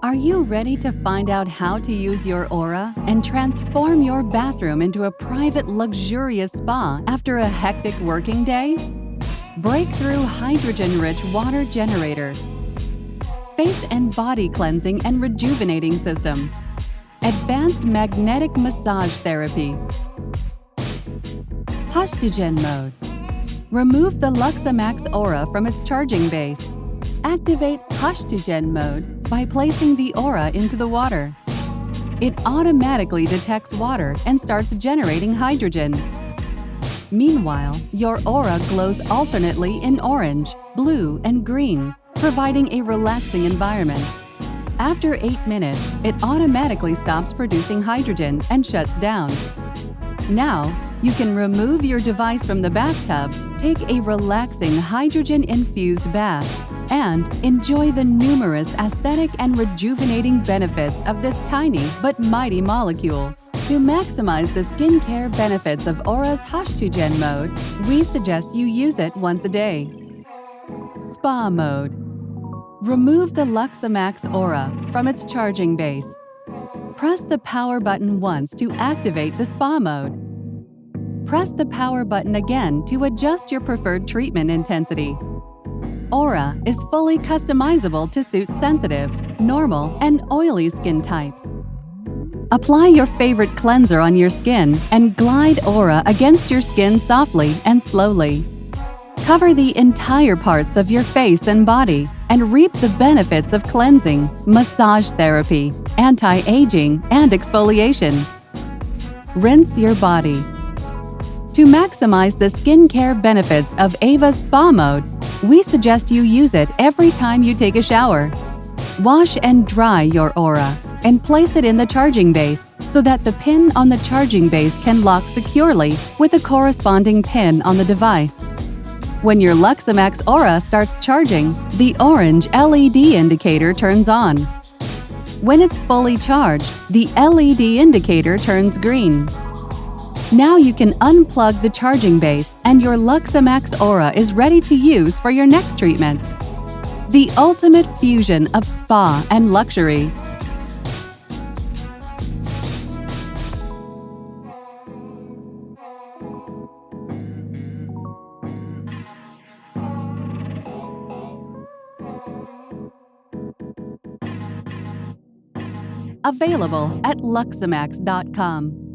Are you ready to find out how to use your aura and transform your bathroom into a private, luxurious spa after a hectic working day? Breakthrough hydrogen-rich water generator, face and body cleansing and rejuvenating system, advanced magnetic massage therapy, Hydrogen mode. Remove the LUXAMAX Aura from its charging base. Activate Hydrogen mode by placing the aura into the water. It automatically detects water and starts generating hydrogen. Meanwhile, your aura glows alternately in orange, blue, and green, providing a relaxing environment. After 8 minutes, it automatically stops producing hydrogen and shuts down. Now, you can remove your device from the bathtub, take a relaxing hydrogen-infused bath, and enjoy the numerous aesthetic and rejuvenating benefits of this tiny but mighty molecule. To maximize the skincare benefits of Aura's Hydrogen mode, we suggest you use it once a day. Spa mode. Remove the LUXAMAX Aura from its charging base. Press the power button once to activate the spa mode. Press the power button again to adjust your preferred treatment intensity. Aura is fully customizable to suit sensitive, normal, and oily skin types. Apply your favorite cleanser on your skin and glide Aura against your skin softly and slowly. Cover the entire parts of your face and body and reap the benefits of cleansing, massage therapy, anti-aging, and exfoliation. Rinse your body. To maximize the skincare benefits of Ava's Spa Mode, we suggest you use it every time you take a shower. Wash and dry your aura and place it in the charging base so that the pin on the charging base can lock securely with the corresponding pin on the device. When your LUXAMAX Aura starts charging, the orange LED indicator turns on. When it's fully charged, the LED indicator turns green. Now you can unplug the charging base and your LUXAMAX Aura is ready to use for your next treatment. The ultimate fusion of spa and luxury. Available at luxamax.com.